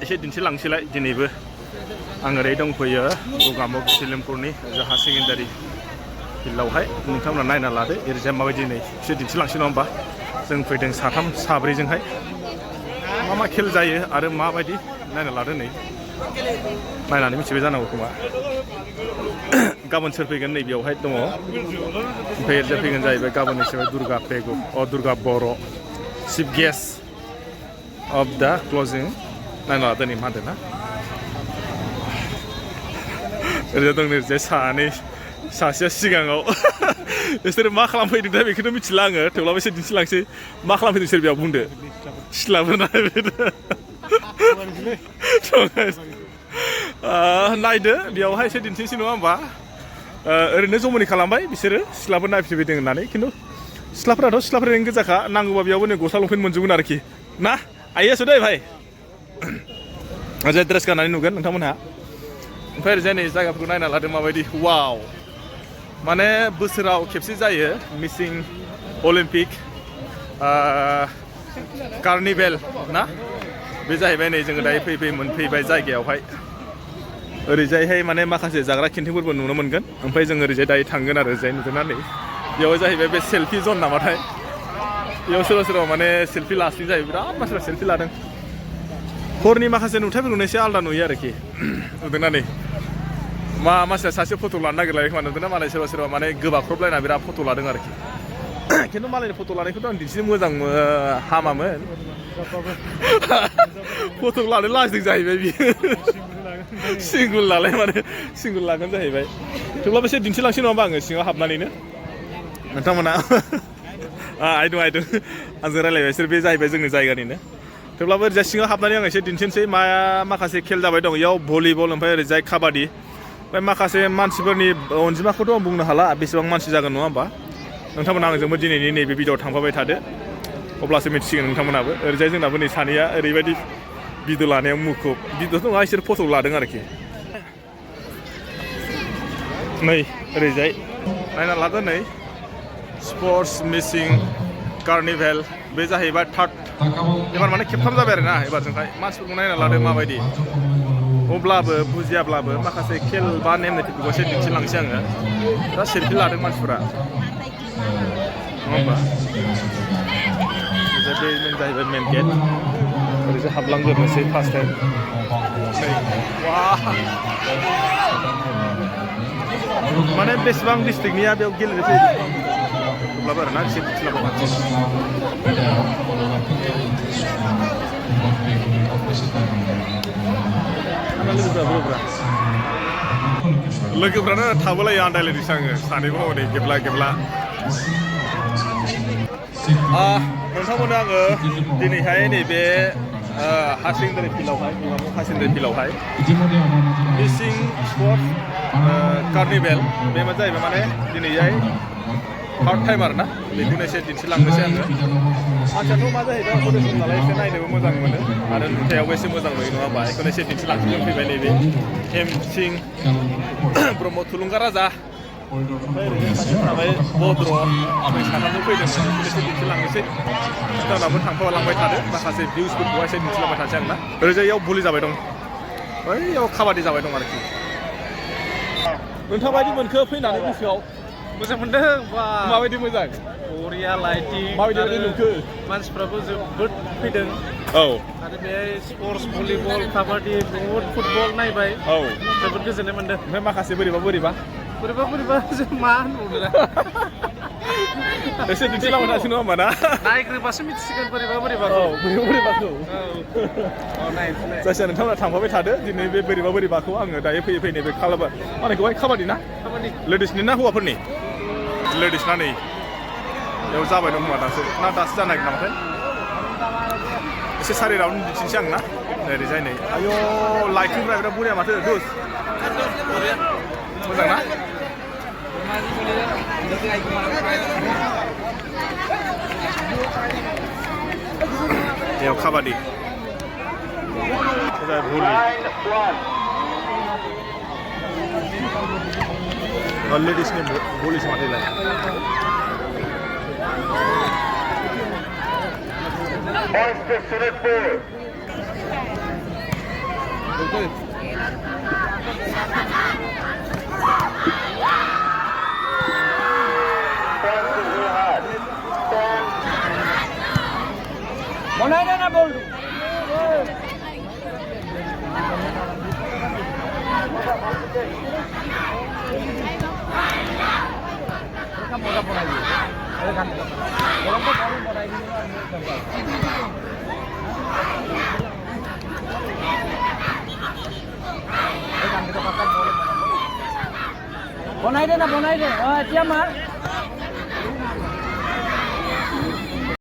एसे दिन्थिलांसैलाय दिनैबो आं ओरै दंफैयो गगामुख सिलिमपुरनि जाहा सेकेन्डारि फिल्डआवहाय नोंथांमोना नायना लादो ओरैजाय माबायदि नै एसे दिन्थिलांसै नङा होमबा जों फैदों साथाम साब्रैजोंहाय मा मा खेल जायो आरो माबायदि नायना लादो नै नायनानै मिथिबाय जानांगौ खोमा गाबोन सोर फैगोन नै बेयावहाय दङ ओमफ्राय ओरैजाय फैगोन जाहैबाय गाबोन हिसाबै दुर्गा पेगु दुर्गा बर' चिफ गेस्ट अफ दा क्लजिं नायना लादो नै मा होनदों ना ओरैजाय दं ओरैजाय सासेया सिगाङाव बिसोरो मा खालामफैदों दा बेखौथ' मिथिला आङो थेवब्लाबो एसे दिन्थिलांसै मा खालामफैदों सोर बेयाव बुंदो सिख्लाफोर नायदो बेयावहाय एसे दिन्थिनोसै नङा होमबा ओरैनो जमनि खालामबाय बिसोरो सिख्लाफोर नायफैदों होननानै खिन्थु सिख्लाफोराथ' सिख्लाफोर ओरैनो गोजाखा नांगौबा बेयावबो नै गस्ला लंपेन्ट मोनजोबगोन आरोखि ना आइयासो दै भाइ ओरैजाय ड्रेस गाननानै नुगोन नोंथांमोनहा ओमफ्राय ओरैजाय नै जायगाफोरखौ नायना लादों माबायदि वाव माने बोसोराव खेबसे जायो मिसिं अलिम्पिक कार्निभेल ना बे जाहैबाय नै जोङो दायो फैयै मोनफैबाय जायगायावहाय ओरैजायहाय माने माखासे जाग्रा केन्टिनफोरबो नुनो मोनगोन ओमफ्राय जों ओरैजाय दायो थांगोन आरो ओरैजाय नुदोंना नै बेयाव जाहैबाय बे सेल्फि जन नामाथाय बेयाव सोरबा सोरबा माने सेल्फि लासिनो जाहैबाय बिराद मानसिफ्रा सेल्फि लादों हरनि माखासे नुथायफोरखौनो एसे आलादा नुयो आरोखि नुदोंना नै मानसिया सासे फट' लानो नागिरलायो खोमा नुदोंना मालाय सोरबा सोरबा माने गोबाख्रबलायना बिराद फट' लादों आरोखि खिन्थु मालायनि फट' लानायखौथ' आं दिन्थिनो मोजां हामामोन फट' लानो लाजिदों जाहैबाय बियो सिंगोल लालाय माने सिंगोल लागोन जाहैबाय थेवब्लाबो एसे दिन्थिलांसै नङा होमबा आङो सिङाव हाबनानैनो नोंथांमोना आइदों आंजों रायलायबाय बिसोर बे जाहैबाय जोंनि जायगानिनो थेवब्लाबो ओरैजाय सिङाव हाबनानै आं एसे दिन्थिनोसै माखासे खेल जाबाय दं इयाव भलिबल ओमफ्राय ओरैजाय काबादि ओमफ्राय माखासे मानसिफोरनि अनजिमाखौथ' आं बुंनो हाला बेसेबां मानसि जागोन नङा होमबा नोंथांमोना आंजोंबो दिनैनि नैबे भिडिअ'आव थांफाबाय थादो अब्लासो मिथिसिगोन नोंथांमोनाबो ओरैजाय जोंनाबो नै सानैया ओरैबायदि भिडिअ लानायाव मुखुब भिडिअ'थ' नङा बिसोर फट' लादों आरोखि नै ओरैजाय नायना लादो नै स्पर्ट्स मिसिं कार्निभेल बे जाहैबाय थार्ड एबार माने खेबथाम जाबाय आरोना एबारजोंहाय मानसिफोरखौ नायना लादो माबायदि अब्लाबो बुजियाब्लाबो माखासे खेल बा नेम निथिफोरखौ एसे दिन्थिलांसै आङो दा सेल्फि लादों मानसिफोरा नङा होमबा बे जाहैबाय मेन गेट ओरैसो हाबलांग्रोनोसै फार्स्ट टाइम माने बेसेबां डिस्ट्रिक्टनिया बेयाव गेलेनो फैयो अब्लाबो आरोना एसे दिन्थिलांबाय लोगोफ्रानो थाबोलायो आन्दायलायदोंसो आङो सानैबो हनै गेब्ला नोंथांमोननो आङो दिनैहाय नैबे हायार सेकेन्डारि फिल्डआवहाय गोगामुख हायार सेकेन्डारि फिल्डआवहाय मिसिं स्पर्ट कार्निभेल बे मा जाहैबाय माने दिनैहाय थार्ड टाइम आरोना बेखौनो एसे दिन्थिलांनोसै आङो मानसियाथ' मा जाहैबाय प्रदेशन नालाय एसे नायनोबो मोजां मोनो आरो नुथायावबो एसे मोजां नुयो नङा होमबा बेखौनो एसे दिन्थिलांनो फैबाय नैबे हेम सिं ब्रह्म थुलुंगा राजा ओमफ्राय भद्र साथामजों फैदों एसे दिन्थिलांनोसै नोंथांनाबो थांफालांबाय थादो माखासे भिउसफोरखौ एसे दिन्थिलांबाय थानोसै आं ना ओरैजाय इयाव भलि जाबाय दं बैयाव काबादि जाबाय दं आरोखि नोंथाङा बायदि मोनखो फैनानै गोसोआव मोजां मोनदों माबायदि मोजां बरिया लाइटिं माबायदि नुखो मानसिफ्राबो जोबोद फैदों औ आरो बे स्पर्ट्स भलिबल काबादि बहुद फुटबल नायबाय औ जोबोद गोजोननाय मोनदों ओमफ्राय माखासे बोरैबा जों मा होनबावनो एसे दिन्थिलांबाय थासै नङा होमबा ना नायग्रोबासो मिथिसिगोन बोरैबाखौ जायखिजाया नोंथांमोना थांफाबाय थादो दिनै बे बोरैबाखौ आङो दायो फैयै नैबे मानेखौहाय काबादि ना लेडिसनि ना हौवाफोरनि लेडिस ना नै बेयाव जाबाय दं खोमा दासो जानो नागिर नामाथाय एसे सारि राउन्ड दिन्थिनोसै आं ना ओरैजाय नै आयौ लाइटिंफ्रा बिराद बरिया माथो दुस मोजां ना बेयाव काबादि लेडिसनि भलिसो माथोलाय করে বনাই দে না বল মোটা বনাই দিই এখান থেকে এরকম বড় বনাই দিই বনাই দে না বনাই দে এতিয়া মাৰ